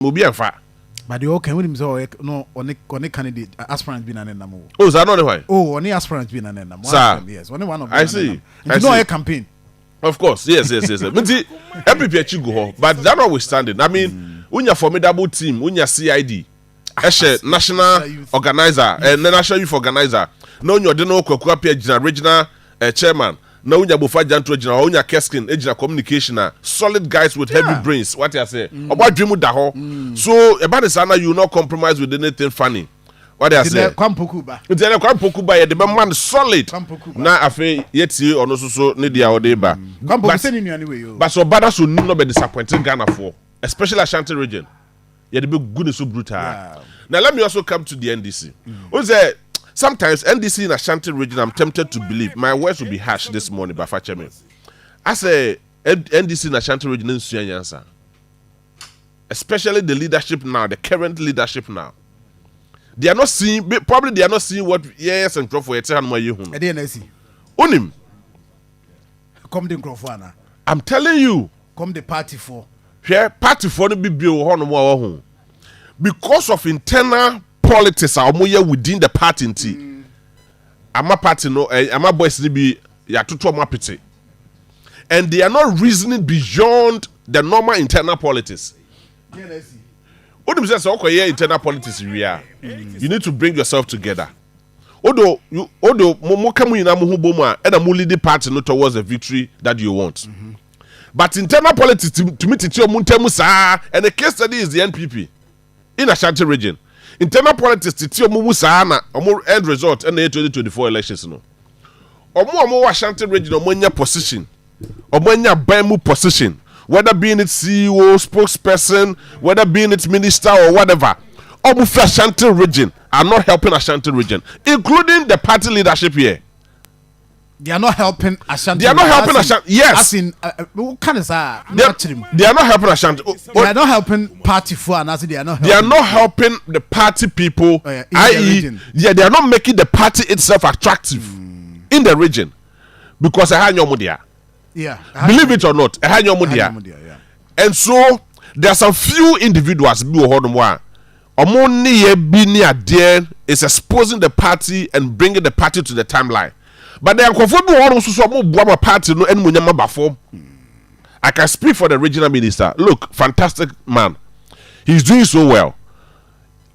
Mobi enfa. But you okay with him so no on candidate aspirant been an enamo. Oh, so I know the why. Oh, only aspirant been an enamo. Yes, only one of them. I see. You know a campaign. Of course, yes. Minti, MPP go, but that notwithstanding, I mean, when you're formidable team, when you're CID, national organizer, and national youth organizer, no, you're the no Kwakwa regional chairman. Now when you bufa janto ejina when you keskin ejina communication solid guys with heavy brains what you say about dream da ho so about the sana you not compromise with anything funny what you say kwampokuba ye the man solid na afi yeti ono so ne dia o dey ba kwampokuba se ni nuane we yo but so bad so no be disappointing Ghana for especially Ashanti region ye the be good so brutal now let me also come to the NDC who say sometimes NDC in Ashanti region, I'm tempted to believe. My words will be harsh this morning, but Fachemi. I say NDC in Ashanti region in Suyanyansa. Especially the leadership now, the current leadership now. They are not seeing, probably they are not seeing what yes and Crawford yet and my yuhun. NDC. Unim. Come the Crawford. I'm telling you. Come the party for. Yeah, party for the BBO because of internal politics are within the party nti ama party no ama boys ni be ya toto ama pity and they are not reasoning beyond the normal internal politics. Odum say so okoye internal politics we are you need to bring yourself together odo mo kamu ina mo hu bomu a na mo lead the party no towards the victory that you want but internal politics to me titi omuntemu saa and the case study is the NPP in Ashanti region. Internal politics titi omu saa na omu end result and the 2024 elections no. Omu Ashanti region omu nya position. Omu nya baimu position. Whether being its CEO, spokesperson, whether being its minister or whatever. Omu for Ashanti region are not helping Ashanti region, including the party leadership here. They are not helping Ashanti. They are not helping Ashanti. Yes. As in, what kind of they are not helping Ashanti. They are not helping party for, and as they are not helping. They are not helping the party people. I.e., they are not making the party itself attractive in the region because I have yeah. Believe it or not, I have and so there are some few individuals who is exposing the party and bringing the party to the timeline. But they are conforming party no and munyama bafom. I can speak for the regional minister. Look, fantastic man. He's doing so well.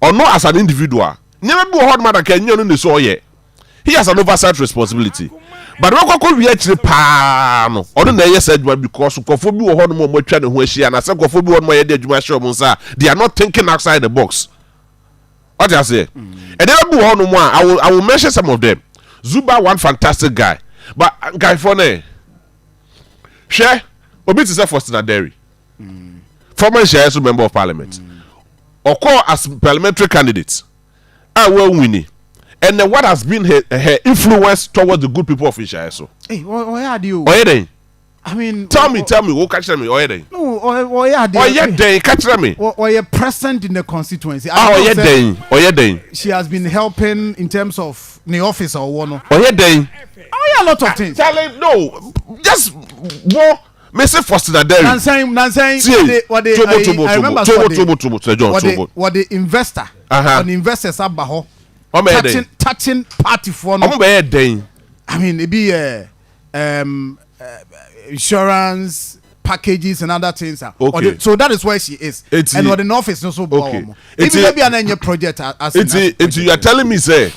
Or not as an individual. Never be a hard man can you know so yet. He has an oversight responsibility. But we actually pan or the said because conforming or more trying to she and I said conforming my they are not thinking outside the box. What I say? And then I will mention some of them. Zuba, one fantastic guy. But guy for ne share obi to say for Dairy. Former share member of parliament. Or call as parliamentary candidate. I will win. And then what has been her influence towards the good people of Ishaeso? Hey, why are you? I mean, tell me, who catch me? No, catch me. Or you're present in the constituency. She has been helping in terms of the office or one. A lot of things. No, just more. Message for Dairy. What the investor, an investors are touching party for no. I mean, it be insurance packages and other things. Okay. So that is where she is. And what the office no so. Okay. It may be an project as you are telling me say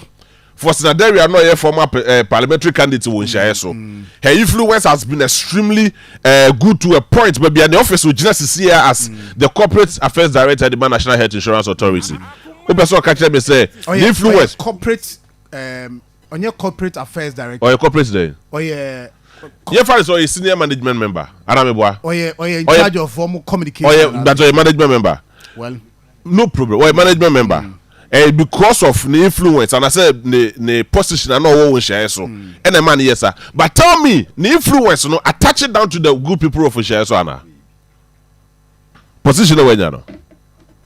for Dairy are not a former parliamentary candidate in so. Her influence has been extremely good to a point, but the office will just see her as the corporate affairs director at the National Health Insurance Authority. Person catch me say the influence corporate on your corporate affairs director or your corporate day or yeah so a senior management member or in charge of formal communication or that's a management member. Well, no problem. Or a management member because of the influence and I said the position I know what share so and a man yes sir but tell me the influence attach it down to the good people of share so ana position where you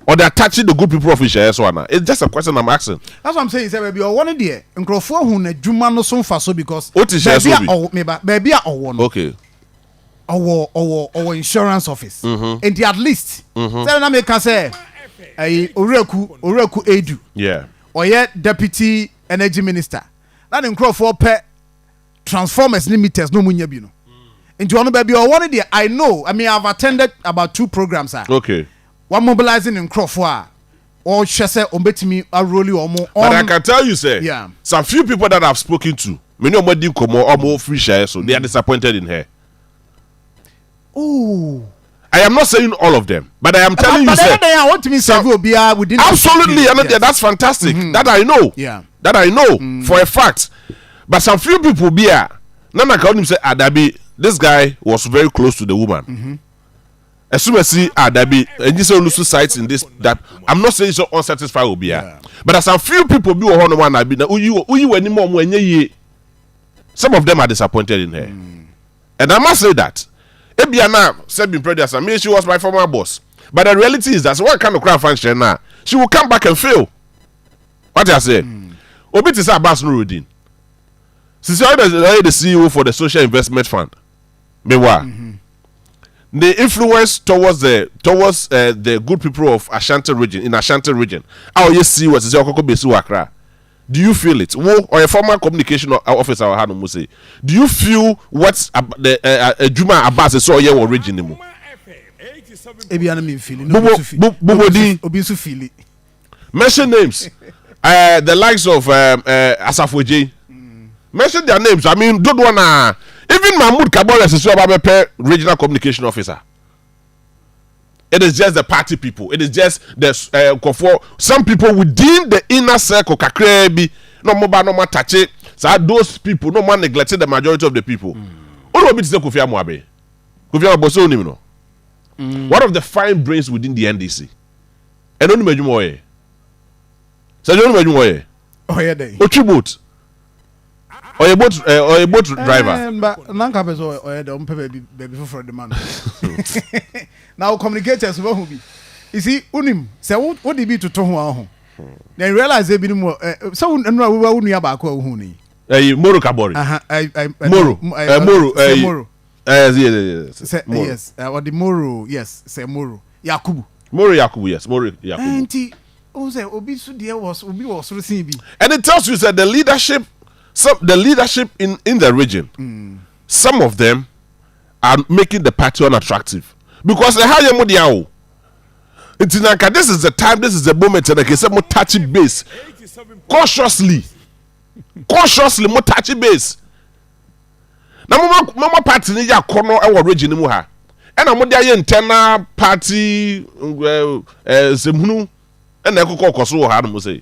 or they attaching the good people of Israel so now. It's just a question I'm asking. That's what I'm saying. Say baby, I want it there. Nkrofo hu na dwuma no so fa so because what is baby baby a owo. Okay. Our insurance office. And at least say na me can say Oreku Edu. Yeah. Oye deputy energy minister. That in for pet transformers limiters no munya bi no. Into one baby or one day I know. I mean I've attended about 2 programs. Okay. One mobilizing in Crawford. Or Shese Ombetimi a rolly or more. But I can tell you, say, yeah, some few people that I've spoken to, many of them come or more free share, so they are disappointed in her. Ooh. I am not saying all of them, but I am telling you, sir. I want to be within absolutely, that's fantastic. That I know. Yeah. That I know for a fact. But some few people be here. Nana called him say, Adabi, this guy was very close to the woman. As soon as see Adabi, and you say lose sight in this, that I'm not saying so unsatisfied will be here. But as some few people be on one, I be you anymore when ye. Some of them are disappointed in her. And I must say that. Ebiana said in previous, I mean she was my former boss. But the reality is that what kind of crowd function now? She will come back and fail. What I say? Obi to say Abbas Nuruddin. Since you're the CEO for the Social Investment Fund, the influence towards the good people of Ashanti region in Ashanti region. How you see what is your Besu Accra? Do you feel it? Wo or a former communication officer or Hanu Muse? Do you feel what's the Juma Abbas is so your origin? Mention names. The likes of Asafoje. Mention their names. I mean, don't wanna. Even Mahmoud Kabore is a regional communication officer. It is just the party people. It is just the for some people within the inner circle. Kakrebi, no more touch it. So those people, no man neglected the majority of the people. All of it is the Kofi Amwabe. Kofi Amwabe, no. One of the fine brains within the NDC. And only Mejumoye. So you know Mejumoye. Oh yeah, they. Tribute. Or a boat driver. Nanka bezo or baby for the man. Now communicators who be. You see, unim say what did be to Tohu. Then realize they be more so no we were near back who ni. Moro Kabori. Moro. Yes. Or the Moro, yes, say Moro. Yakubu. Moro Yakubu, yes, Moro Yakubu. Auntie, say Obi Sudia was receiving. And it tells you that the leadership in the region, some of them are making the party unattractive because they hire Modiao. This is the time, this is the moment, and I can say more touchy base. Cautiously, more touchy base. Now, Mama party ni ya corner our region muha. And I'm there internal party Zemunu and I could call so hard say.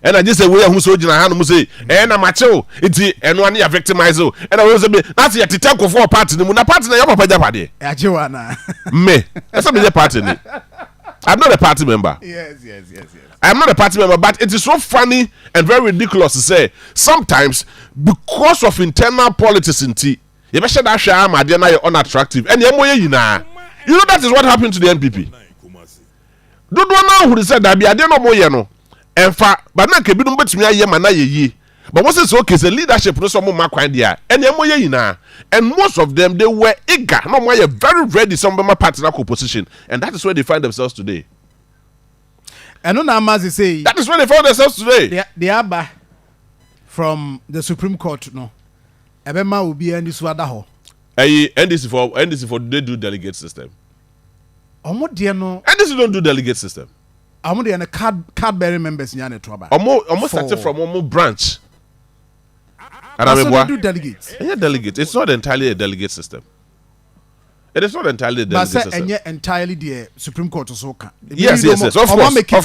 And I just say we are who so hand say and I'm macho it's and one year victimize and I was a bit that's yet to take for party the Muna party na your papa japade. Me. That's not the party. I'm not a party member. Yes. I'm not a party member, but it is so funny and very ridiculous to say sometimes because of internal politics in tea, you better that share my dear now unattractive and you know that is what happened to the NPP. Don't know who said that be I don't know more. In fact, but now can be no better me ye. But what's this okay? The leadership no some more kind there. And most of them they were eager, no more very ready. Some of my party opposition, and that is where they find themselves today. And no Namazi say that is where they found themselves today. They are back from the Supreme Court. No, Ebema will be NDC wadaho. NDC for they do delegate system. NDC don't do delegate system. I'm on the card bearing members in Yana Trouble. Almost started from one branch. And I do delegates. Yeah, delegates. It's not entirely a delegate system. It is not entirely a delegate system. And yet entirely the Supreme Court is okay. Yes. Of course. Yes, because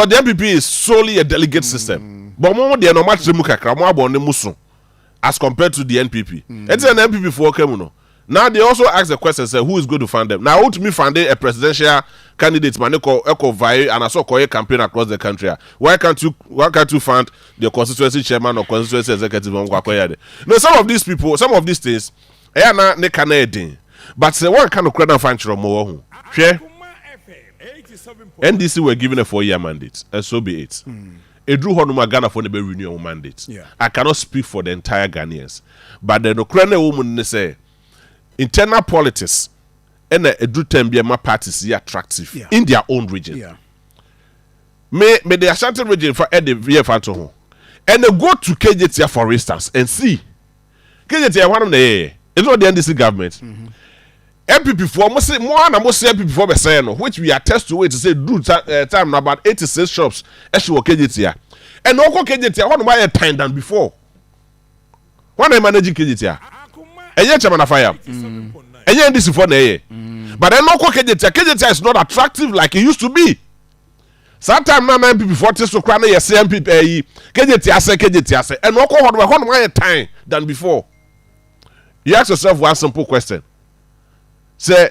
the MPP is solely a delegate system. But they are not as compared to the NPP. It's an NPP for Kemuno. Now they also ask the question, say, who is going to fund them? Now, who to me fund a presidential candidate, Maneko Vai, and also a campaign across the country? Why can't you fund the constituency chairman or constituency executive on Kwakoyade? No, some of these people, some of these things, but say one kind of credit function more. NDC were given a 4-year mandate, and so be it. Drew Honuma Ghana for the renewal mandate. I cannot speak for the entire Ghanaians, but the Ukrainian woman say. Internal politics and a do time be my parties attractive in their own region. Yeah. Me the Ashanti region for the year for to home. And they go to KJT for instance and see. KJT one of the it's not the NDC government. MPP for more MPP for be saying which we attest to it to say do time about 86 shops actually KJT. And no KJT one buy a time than before. One I manage KJT. And yet chairman of fire. And yet NDC for na. But then no KJT is not attractive like it used to be. Sometimes na MPP for test to crown yes MPP KJT ase and no one buy a time than before. You ask yourself one simple question. Say,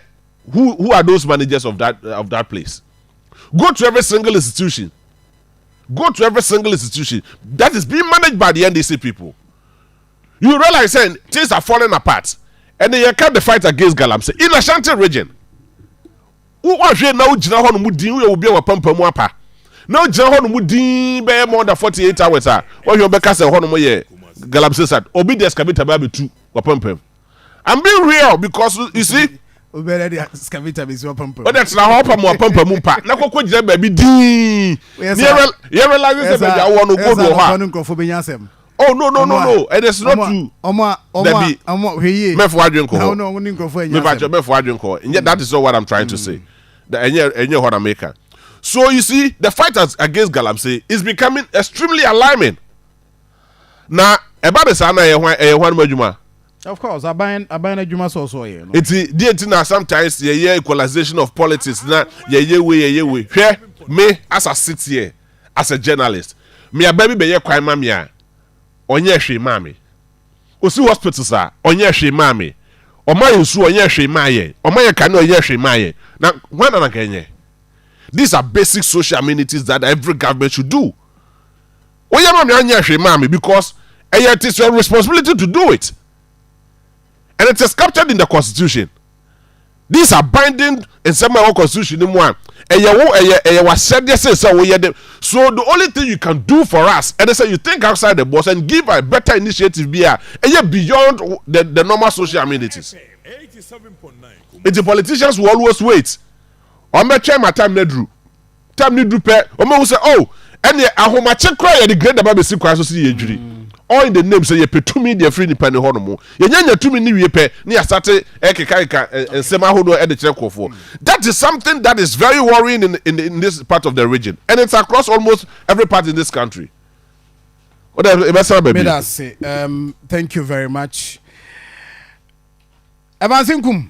who are those managers of that place? Go to every single institution. Go to every single institution that is being managed by the NDC people. You realize saying things are falling apart, and then you can't the fight against Galamsey in Ashanti region. Who was here now? Jina hono mudin we will be our pampa mu apa. Now jina hono mudin be more than 48 hours. What you be say hono mo ye Galamsey said. Obi the excavator be 2 wa pampa. I'm being real because you see. Obere the excavator be so pampa. But that's na hopa mo pampa mu pa. Na kokko jina baby din. You realize say be I want to go do ha. Oh no. It is not true. Mefo adwen ko. No, no, mefo adwen ko. And yet that is not what I'm trying to say. The what I'm making. So you see, the fight against Galamsey is becoming extremely alarming. Now, about the sana one majuma. Of course, I buy a juma so here. It's the sometimes equalization of politics. Now, way. Here, me as a city here, as a journalist, me a baby be kwai mamia. Onye hwe mami osi hospitals a onye hwe mami omaye nsu onye hwe maye omaye kan onye hwe maye na when na kenye. These are basic social amenities that every government should do. Oye mami onye hwe mami because it is your responsibility to do it, and it is captured in the constitution. These are binding in some of our constitution in one. So the only thing you can do for us, and they say you think outside the box and give a better initiative beyond the normal social amenities. It's the politicians who always wait. Or my time nedru. Time nedru pe. Or who say, oh, and I home check cry the great about the secret society. All in the name say you pay 2 million free nipa ne hono ye nya 2 million we pay na start ekeka ensema hodo e de check for. That is something that is very worrying in this part of the region, and it's across almost every part in this country. What baby? Thank you very much. Evansinkum